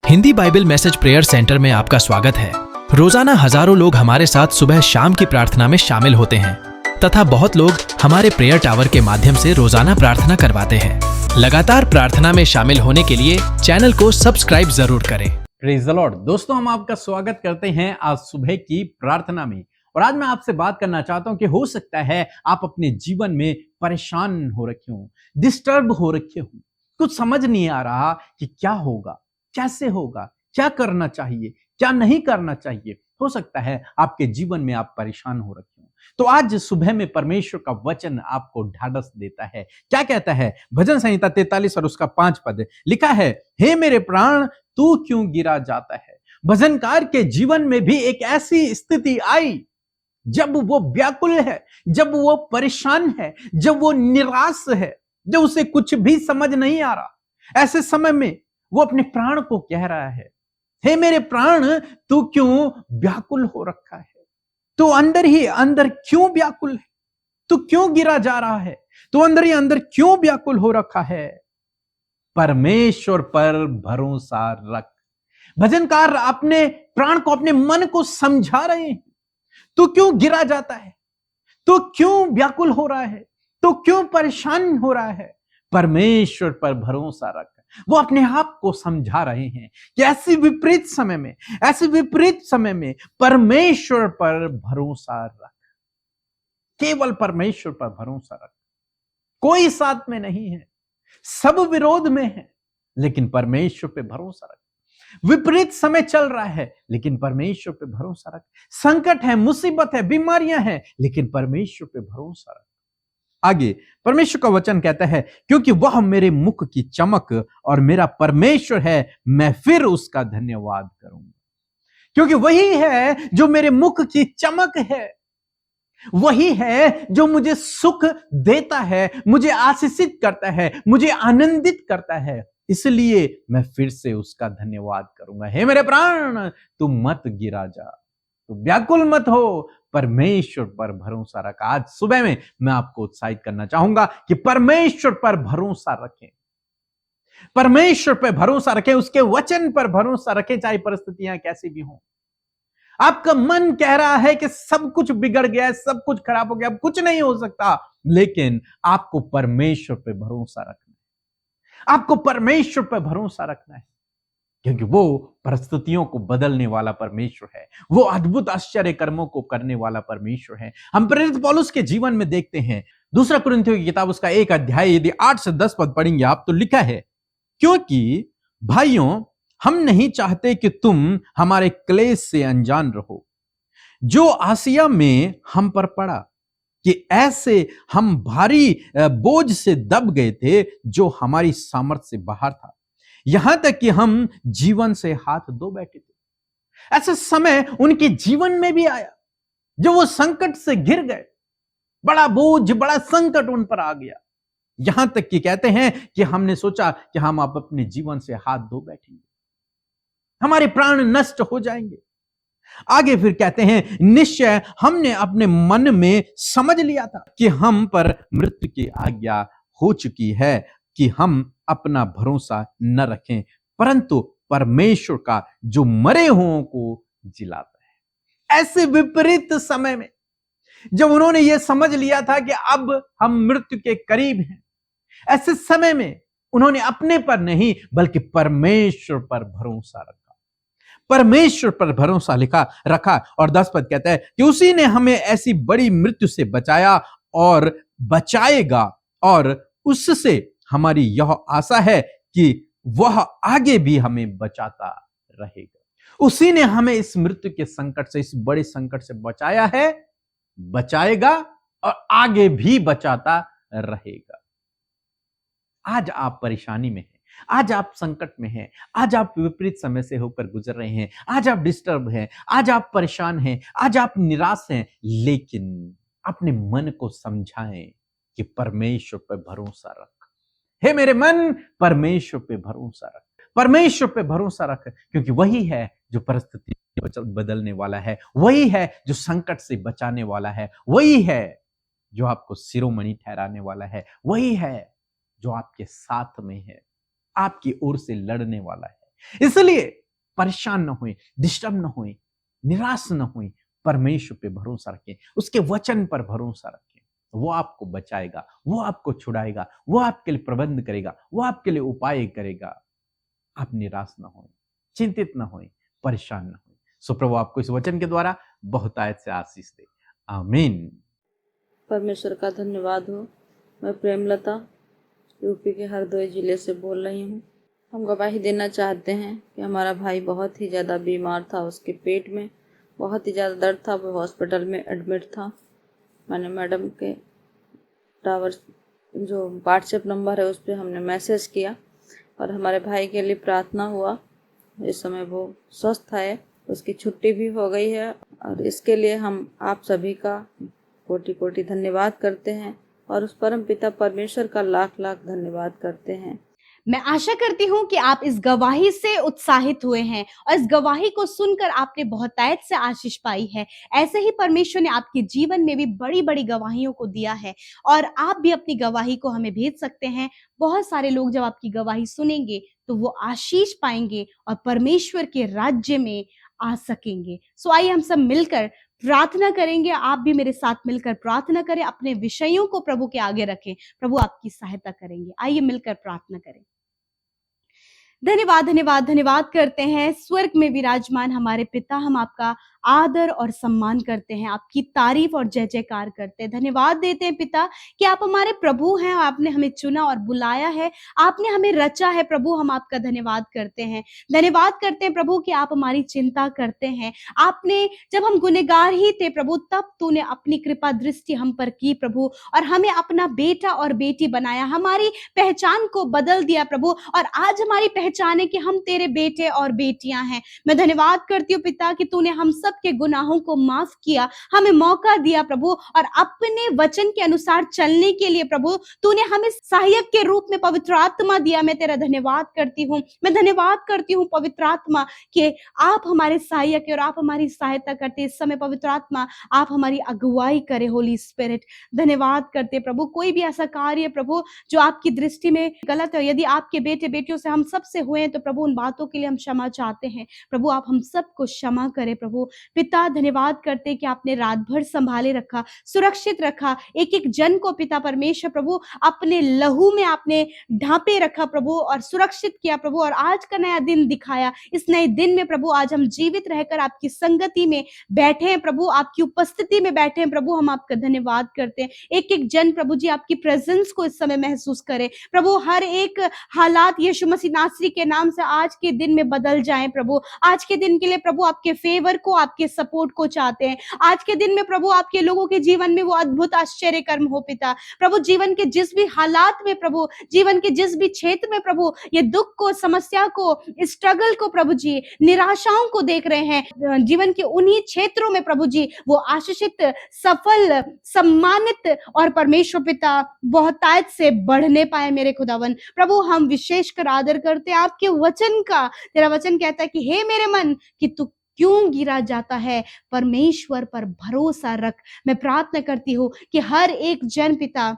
Hindi Bible message prayer centre में आपका स्वागत है। रोजाना हजारों लोग हमारे साथ सुबह शाम की प्रार्थना में शामिल होते हैं तथा बहुत लोग हमारे प्रेयर टावर के माध्यम से रोजाना प्रार्थना करवाते हैं। लगातार प्रार्थना में शामिल होने के लिए चैनल को सब्सक्राइब जरूर करें। Praise the Lord. दोस्तों, हम आपका स्वागत करते हैं आज सुबह की प्रार्थना में। और आज मैं आपसे बात करना चाहता हूं कि हो सकता है आप अपने जीवन में परेशान हो रखे हो, डिस्टर्ब हो रखे हो, कुछ समझ नहीं आ रहा कि क्या होगा, कैसे होगा, क्या करना चाहिए, क्या नहीं करना चाहिए। हो सकता है आपके जीवन में आप परेशान हो रखे हो। तो आज सुबह में परमेश्वर का वचन आपको ढाढ़स देता है। क्या कहता है? भजन संहिता 43 और उसका 5 पद लिखा है, हे मेरे प्राण तू क्यों गिरा जाता है। भजनकार के जीवन में भी एक ऐसी स्थिति आई जब वो व्याकुल है, जब वो परेशान है, जब वो निराश है, जब उसे कुछ भी समझ नहीं आ रहा। ऐसे समय में वो अपने प्राण को कह रहा है, हे मेरे प्राण तू क्यों व्याकुल हो रखा है। तू अंदर ही अंदर क्यों व्याकुल है? तू क्यों गिरा जा रहा है? तू अंदर ही अंदर क्यों व्याकुल हो रखा है? परमेश्वर पर भरोसा रख। भजनकार अपने प्राण को, अपने मन को समझा रहे हैं। तू क्यों गिरा जाता है? तू क्यों व्याकुल हो रहा है? तू क्यों परेशान हो रहा है? परमेश्वर पर भरोसा रख। वो अपने आप को समझा रहे हैं कि ऐसे विपरीत समय में परमेश्वर पर भरोसा रख। केवल परमेश्वर पर भरोसा रख। कोई साथ में नहीं है, सब विरोध में है, लेकिन परमेश्वर पे भरोसा रख। विपरीत समय चल रहा है, लेकिन परमेश्वर पे भरोसा रख। संकट है, मुसीबत है, बीमारियां हैं, लेकिन परमेश्वर पे भरोसा रख। आगे परमेश्वर का वचन कहता है, क्योंकि वह मेरे मुख की चमक और मेरा परमेश्वर है, मैं फिर उसका धन्यवाद करूंगा। क्योंकि वही है जो मेरे मुख की चमक है, वही है जो मुझे सुख देता है, मुझे आशीषित करता है, मुझे आनंदित करता है। इसलिए मैं फिर से उसका धन्यवाद करूंगा। हे मेरे प्राण तू मत गिरा जा, तू व्याकुल मत हो, परमेश्वर पर भरोसा रख। आज सुबह में मैं आपको उत्साहित करना चाहूंगा कि परमेश्वर पर भरोसा रखें, परमेश्वर पर भरोसा रखें, उसके वचन पर भरोसा रखें, चाहे परिस्थितियां कैसी भी हों। आपका मन कह रहा है कि सब कुछ बिगड़ गया है, सब कुछ खराब हो गया, अब कुछ नहीं हो सकता, लेकिन आपको परमेश्वर पर भरोसा रखना है। आपको परमेश्वर पर भरोसा रखना है, क्योंकि वो परिस्थितियों को बदलने वाला परमेश्वर है, वो अद्भुत आश्चर्य कर्मों को करने वाला परमेश्वर है। हम प्रेरित पौलुस के जीवन में देखते हैं, दूसरा कुरिन्थियों की किताब उसका 1 अध्याय यदि 8 से 10 पद पढ़ेंगे आप, तो लिखा है, क्योंकि भाइयों हम नहीं चाहते कि तुम हमारे क्लेश से अनजान रहो, जो आसिया में हम पर पड़ा, कि ऐसे हम भारी बोझ से दब गए थे जो हमारी सामर्थ्य से बाहर था, यहां तक कि हम जीवन से हाथ धो बैठे थे। ऐसा समय उनके जीवन में भी आया जब वो संकट से घिर गए, बड़ा बोझ, बड़ा संकट उन पर आ गया, यहां तक कि कहते हैं कि हमने सोचा कि हम अब अपने जीवन से हाथ धो बैठेंगे, हमारे प्राण नष्ट हो जाएंगे। आगे फिर कहते हैं, निश्चय हमने अपने मन में समझ लिया था कि हम पर मृत्यु की आज्ञा हो चुकी है, कि हम अपना भरोसा न रखें, परंतु परमेश्वर का जो मरे हुओं को जिलाता है। ऐसे विपरीत समय में जब उन्होंने यह समझ लिया था कि अब हम मृत्यु के करीब हैं, ऐसे समय में उन्होंने अपने पर नहीं बल्कि परमेश्वर पर भरोसा रखा, परमेश्वर पर भरोसा रखा। और 10 पद कहता है कि उसी ने हमें ऐसी बड़ी मृत्यु से बचाया और बचाएगा, और उससे हमारी यह आशा है कि वह आगे भी हमें बचाता रहेगा। उसी ने हमें इस मृत्यु के संकट से, इस बड़े संकट से बचाया है, बचाएगा और आगे भी बचाता रहेगा। आज आप परेशानी में हैं, आज आप संकट में हैं, आज आप विपरीत समय से होकर गुजर रहे हैं, आज आप डिस्टर्ब हैं, आज आप परेशान हैं, आज आप निराश हैं, लेकिन अपने मन को समझाएं कि परमेश्वर पर भरोसा रख। हे मेरे मन, परमेश्वर पे भरोसा रख, परमेश्वर पे भरोसा रख, क्योंकि वही है जो परिस्थिति बदलने वाला है, वही है जो संकट से बचाने वाला है, वही है जो आपको शिरोमणि ठहराने वाला है, वही है जो आपके साथ में है, आपकी ओर से लड़ने वाला है। इसलिए परेशान न होए, डिस्टर्ब न होए, निराश न होए, परमेश्वर पे भरोसा रखें, उसके वचन पर भरोसा रखें। वो आपको बचाएगा, वो आपको छुड़ाएगा, वो आपके लिए प्रबंध करेगा, वो आपके लिए उपाय करेगा। आप निराश न होए, चिंतित न होए, परेशान न होए। सो प्रभु आपको इस वचन के द्वारा बहुतायत से आशीष दे। आमीन। परमेश्वर का धन्यवाद हो। मैं प्रेमलता यूपी के हरदोई जिले से बोल रही हूँ। हम गवाही देना चाहते हैं कि हमारा भाई बहुत ही ज़्यादा बीमार था, उसके पेट में बहुत ही ज़्यादा दर्द था, वो हॉस्पिटल में एडमिट था। मैंने मैडम के टावर जो व्हाट्सएप नंबर है उस पर हमने मैसेज किया और हमारे भाई के लिए प्रार्थना हुआ। इस समय वो स्वस्थ है, उसकी छुट्टी भी हो गई है और इसके लिए हम आप सभी का कोटि कोटि धन्यवाद करते हैं और उस परम पिता परमेश्वर का लाख लाख धन्यवाद करते हैं। मैं आशा करती हूँ कि आप इस गवाही से उत्साहित हुए हैं और इस गवाही को सुनकर आपने बहुतायत से आशीष पाई है। ऐसे ही परमेश्वर ने आपके जीवन में भी बड़ी बड़ी गवाहियों को दिया है और आप भी अपनी गवाही को हमें भेज सकते हैं। बहुत सारे लोग जब आपकी गवाही सुनेंगे तो वो आशीष पाएंगे और परमेश्वर के राज्य में आ सकेंगे। सो आइए हम सब मिलकर प्रार्थना करेंगे। आप भी मेरे साथ मिलकर प्रार्थना करें, अपने विषयों को प्रभु के आगे रखें, प्रभु आपकी सहायता करेंगे। आइए मिलकर प्रार्थना करें। धन्यवाद धन्यवाद धन्यवाद करते हैं स्वर्ग में विराजमान हमारे पिता, हम आपका आदर और सम्मान करते हैं, आपकी तारीफ और जय जयकार करते हैं। धन्यवाद देते हैं पिता कि आप हमारे प्रभु हैं, आपने हमें चुना और बुलाया है, आपने हमें रचा है। प्रभु हम आपका धन्यवाद करते हैं, धन्यवाद करते हैं प्रभु कि आप हमारी चिंता करते हैं। आपने जब हम गुनहगार ही थे प्रभु, तब तूने अपनी कृपा दृष्टि हम पर की प्रभु और हमें अपना बेटा और बेटी बनाया, हमारी पहचान को बदल दिया प्रभु और आज हमारी पहचान है कि हम तेरे बेटे और बेटियां हैं। मैं धन्यवाद करती हूँ पिता कि तूने हम सब के गुनाहों को माफ किया, हमें मौका दिया प्रभु और अपने वचन के अनुसार चलने के लिए प्रभु तूने हमें सहायक के रूप में पवित्र आत्मा दिया। मैं तेरा धन्यवाद करती हूँ, मैं धन्यवाद करती हूँ पवित्र आत्मा कि आप हमारे सहायक और आप हमारी सहायता करते। इस समय पवित्र आत्मा आप हमारी अगुवाई करे, होली स्पिरिट। धन्यवाद करते प्रभु, कोई भी ऐसा कार्य प्रभु जो आपकी दृष्टि में गलत है, यदि आपके बेटे बेटियों से हम सब से हुए हैं तो प्रभु उन बातों के लिए हम क्षमा चाहते हैं। प्रभु आप हम सबको क्षमा करें प्रभु। पिता धन्यवाद करते कि आपने रात भर संभाले रखा, सुरक्षित रखा, एक एक जन को पिता परमेश्वर प्रभु अपने लहू में आपने ढांपे रखा प्रभु और सुरक्षित किया प्रभु और आज का नया दिन दिखाया। इस नए दिन में प्रभु आज हम जीवित रहकर आपकी संगति में बैठे हैं प्रभु, आपकी उपस्थिति में बैठे हैं प्रभु। हम आपका धन्यवाद करते हैं। एक एक जन प्रभु जी आपकी प्रेजेंस को इस समय महसूस करे प्रभु, हर एक हालात यीशु मसीह नासरी के नाम से आज के दिन में बदल जाएं प्रभु। आज के दिन के लिए प्रभु आपके फेवर को, आपके सपोर्ट को चाहते हैं। आज के दिन में प्रभु आपके लोगों के जीवन में वो अद्भुत आश्चर्य कर्म हो पिता प्रभु। जीवन के जिस भी हालात में प्रभु, जीवन के जिस भी क्षेत्र में प्रभु ये दुख को, समस्या को, स्ट्रगल को प्रभु जी, निराशाओं को देख रहे हैं, जीवन के उन्हीं क्षेत्रों में प्रभु जी वो आशीषित, सफल, सम्मानित और परमेश्वर पिता बहुतायत से बढ़ने पाए मेरे खुदावन। प्रभु हम विशेष कर आदर करते हैं आपके वचन का। तेरा वचन कहता है कि हे मेरे मन कि तू क्यों गिरा जाता है, परमेश्वर पर भरोसा रख। मैं प्रार्थना करती हूँ कि हर एक जन पिता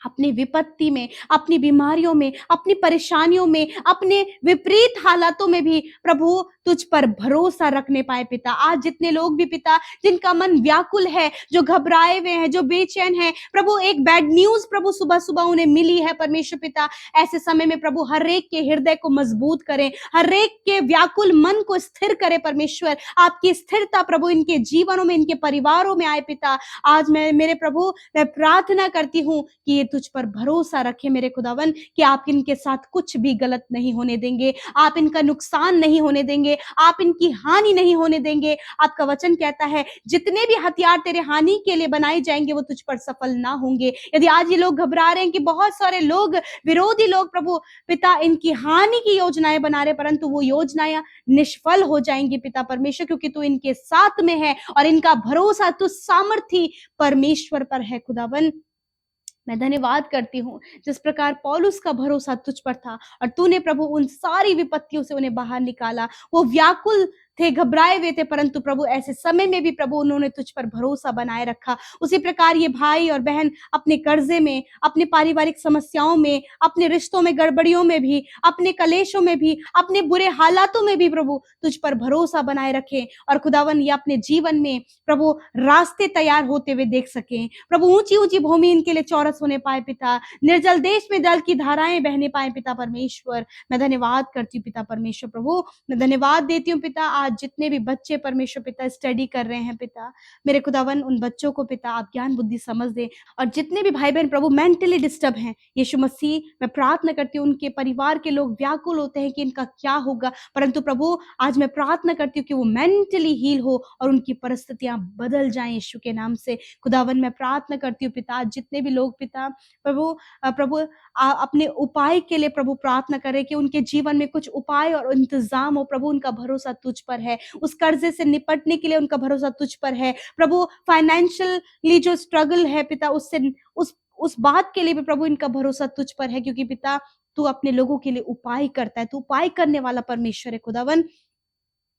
अपनी विपत्ति में, अपनी बीमारियों में, अपनी परेशानियों में, अपने विपरीत हालातों में भी प्रभु तुझ पर भरोसा रखने पाए पिता। आज जितने लोग भी पिता जिनका मन व्याकुल है, जो घबराए हुए हैं, जो बेचैन हैं प्रभु, एक बैड न्यूज प्रभु सुबह सुबह उन्हें मिली है परमेश्वर पिता। ऐसे समय में प्रभु हर एक के हृदय को मजबूत करें, हर एक के व्याकुल मन को स्थिर करे परमेश्वर। आपकी स्थिरता प्रभु इनके जीवनों में, इनके परिवारों में आए पिता। आज मैं मेरे प्रभु मैं प्रार्थना करती हूँ कि ये तुझ पर भरोसा रखे मेरे खुदावन कि आप इनके साथ कुछ भी गलत नहीं होने देंगे, आप इनका नुकसान नहीं होने देंगे, आप इनकी हानि नहीं होने देंगे। आपका वचन कहता है जितने भी हथियार तेरे हानि के लिए बनाए जाएंगे वो तुझ पर सफल ना होंगे। यदि आज ये लोग घबरा रहे हैं कि बहुत सारे लोग, विरोधी लोग प्रभु पिता इनकी हानि की योजनाएं बना रहे, परंतु वो योजनाएं निष्फल हो जाएंगी पिता परमेश्वर, क्योंकि तू इनके साथ में है और इनका भरोसा तू सामर्थी परमेश्वर पर है खुदावन। मैं धन्यवाद करती हूँ जिस प्रकार पौलुस का भरोसा तुझ पर था और तूने प्रभु उन सारी विपत्तियों से उन्हें बाहर निकाला। वो व्याकुल थे, घबराए हुए थे, परंतु प्रभु ऐसे समय में भी प्रभु उन्होंने तुझ पर भरोसा बनाए रखा। उसी प्रकार ये भाई और बहन अपने कर्जे में, अपने पारिवारिक समस्याओं में, अपने रिश्तों में गड़बड़ियों में भी, अपने कलेशों में भी, अपने बुरे हालातों में भी प्रभु तुझ पर भरोसा बनाए रखें और खुदावन ये अपने जीवन में प्रभु रास्ते तैयार होते हुए देख सकें। प्रभु ऊंची ऊंची भूमि इनके लिए चौरस होने पाए पिता, निर्जल देश में जल की धाराएं बहने पाए पिता परमेश्वर। मैं धन्यवाद करती हूँ पिता परमेश्वर प्रभु, मैं धन्यवाद देती हूँ पिता आज जितने भी बच्चे परमेश्वर पिता स्टडी कर रहे हैं पिता, मेरे खुदावन उन बच्चों को पिता आप ज्ञान बुद्धि समझ दे, और जितने भी भाई बहन प्रभु मेंटली डिस्टर्ब हैं यीशु मसीह मैं प्रार्थना करती हूँ उनके परिवार के लोग व्याकुल होते हैं कि इनका क्या होगा, परंतु प्रभु आज मैं प्रार्थना करती हूँ कि वो मेंटली हील हो और उनकी परिस्थितियां बदल जाएं यीशु के नाम से। खुदावन मैं प्रार्थना करती हूँ पिता जितने भी लोग पिता प्रभु अपने उपाय के लिए प्रभु प्रार्थना करें कि उनके जीवन में कुछ उपाय और इंतजाम हो प्रभु, उनका भरोसा तुझ पर है, उस कर्जे से निपटने के लिए उनका भरोसा तुझ पर है प्रभु, फाइनेंशियली जो स्ट्रगल है पिता उससे उस बात के लिए भी प्रभु इनका भरोसा तुझ पर है, क्योंकि पिता तू अपने लोगों के लिए उपाय करता है, तू उपाय करने वाला परमेश्वर है। खुदावन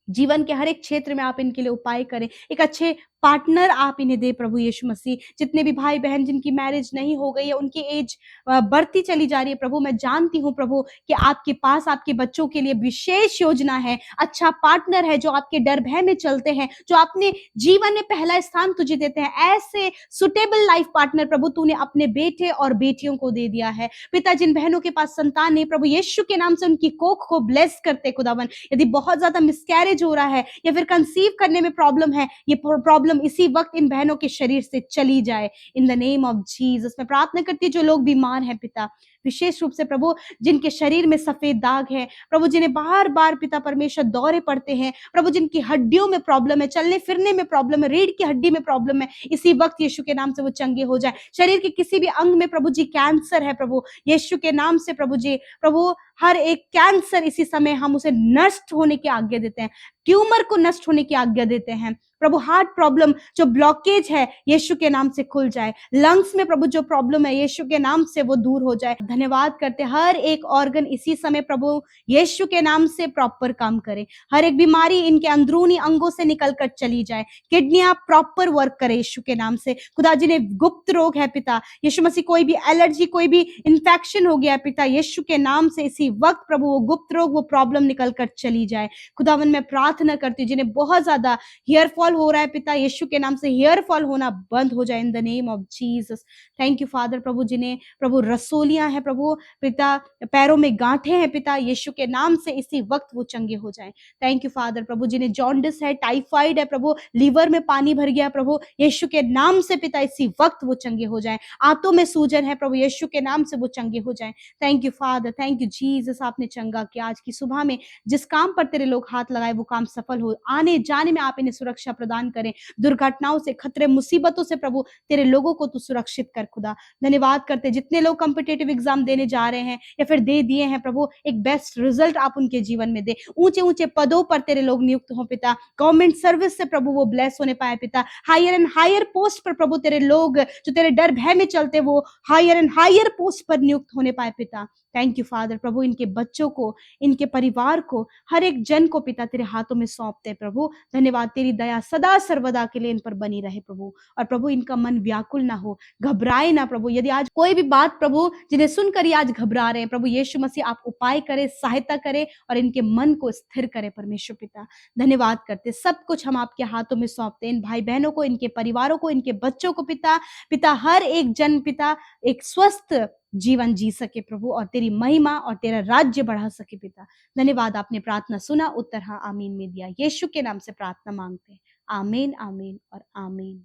जीवन के हर एक क्षेत्र में आप इनके लिए उपाय करें, एक अच्छे पार्टनर आप इन्हें दे प्रभु यीशु मसीह। जितने भी भाई बहन जिनकी मैरिज नहीं हो गई है, उनकी एज बढ़ती चली जा रही है प्रभु, मैं जानती हूँ प्रभु कि आपके पास आपके बच्चों के लिए विशेष योजना है, अच्छा पार्टनर है जो आपके डर भय में चलते हैं, जो अपने जीवन में पहला स्थान तुझे देते हैं। ऐसे सुटेबल लाइफ पार्टनर प्रभु तूने अपने बेटे और बेटियों को दे दिया है पिता। जिन बहनों के पास संतान नहीं प्रभु यीशु के नाम से उनकी कोख को ब्लेस करते खुदावन। यदि बहुत ज्यादा मिसकैरेज हो रहा है या फिर कंसीव करने में प्रॉब्लम है, ये प्रॉब्लम इसी वक्त इन बहनों के शरीर से चली जाए in the name of Jesus. मैं प्रार्थना करती हूँ जो लोग बीमार हैं पिता, विशेष रूप से प्रभु जिनके शरीर में सफेद दाग है प्रभु, जिन्हें बार बार पिता परमेश्वर दौरे पड़ते हैं प्रभु, जिनकी हड्डियों में प्रॉब्लम है, चलने फिरने में प्रॉब्लम है, रीढ़ की हड्डी में प्रॉब्लम है, इसी वक्त यीशु के नाम से वो चंगे हो जाए। शरीर के किसी भी अंग में प्रभु जी कैंसर है प्रभु, यीशु के नाम से प्रभु जी प्रभु हर एक कैंसर इसी समय हम उसे नष्ट होने की आज्ञा देते हैं, ट्यूमर को नष्ट होने की आज्ञा देते हैं प्रभु। हार्ट प्रॉब्लम जो ब्लॉकेज है यीशु के नाम से खुल जाए, लंग्स में प्रभु जो प्रॉब्लम है यीशु के नाम से वो दूर हो जाए। धन्यवाद करते हर एक ऑर्गन इसी समय प्रभु यीशु के नाम से प्रॉपर काम करे, हर एक बीमारी इनके अंदरूनी अंगों से निकल कर चली जाए, किडनियां प्रॉपर वर्क करे यीशु के नाम से। खुदा जिन्हें गुप्त रोग है पिता यीशु मसीह, कोई भी एलर्जी कोई भी इंफेक्शन हो गया पिता यीशु के नाम से इसी वक्त प्रभु वो गुप्त रोग वो प्रॉब्लम निकल कर चली जाए। खुदावन मैं प्रार्थना करती हूँ जिन्हें बहुत ज्यादा हेयर फॉल हो रहा है पिता यीशु के नाम से हेयर फॉल होना बंद हो जाए in the name of Jesus. Thank you father प्रभु, जिन्हें प्रभु रसोलियां है प्रभु पिता, पैरों में गांठें हैं पिता यीशु के नाम से इसी वक्त वो चंगे हो जाएं। थैंक यू फादर प्रभु, जिन्हें जॉन्डिस है, टाइफाइड है प्रभु, लीवर में पानी भर गया प्रभु यीशु के नाम से पिता इसी वक्त वो चंगे हो जाएं। आंतों में सूजन है प्रभु यीशु के नाम से वो चंगे हो जाएं। Thank you father, thank you Jesus, आपने चंगा किया। आज की सुबह में जिस काम पर तेरे लोग हाथ लगाए वो काम सफल हो, आने जाने में आप इन्हें सुरक्षा प्रदान करें, दुर्घटनाओं से, खतरे, मुसीबतों से प्रभु तेरे लोगों को तू सुरक्षित कर। खुदा धन्यवाद करते जितने लोग कॉम्पिटिटिव एग्जाम देने जा रहे हैं या फिर दे दिए हैं प्रभु, एक बेस्ट रिजल्ट आप उनके जीवन में दे, ऊंचे ऊंचे पदों पर तेरे लोग नियुक्त हो पिता, गवर्नमेंट सर्विस से प्रभु वो ब्लेस होने पाए पिता, हायर एंड हायर पोस्ट पर प्रभु तेरे लोग जो तेरे डर भय में चलते वो हायर एंड हायर पोस्ट पर नियुक्त होने पाए पिता। थैंक यू फादर प्रभु, इनके बच्चों को, इनके परिवार को, हर एक जन को पिता तेरे हाथों में सौंपते हैं प्रभु। धन्यवाद, तेरी दया सदा सर्वदा के लिए इन पर बनी रहे प्रभु, और प्रभु इनका मन व्याकुल ना हो, घबराए ना प्रभु। यदि आज कोई भी बात प्रभु जिन्हें सुनकर ही आज घबरा रहे हैं प्रभु यीशु मसीह आप उपाय करे, सहायता करे और इनके मन को स्थिर करे परमेश्वर पिता। धन्यवाद करते, सब कुछ हम आपके हाथों में सौंपते हैं, इन भाई बहनों को, इनके परिवारों को, इनके बच्चों को पिता हर एक जन पिता एक स्वस्थ जीवन जी सके प्रभु, और तेरी महिमा और तेरा राज्य बढ़ा सके पिता। धन्यवाद, आपने प्रार्थना सुना, उत्तर हाँ आमीन में दिया। यीशु के नाम से प्रार्थना मांगते हैं, आमीन आमीन और आमीन।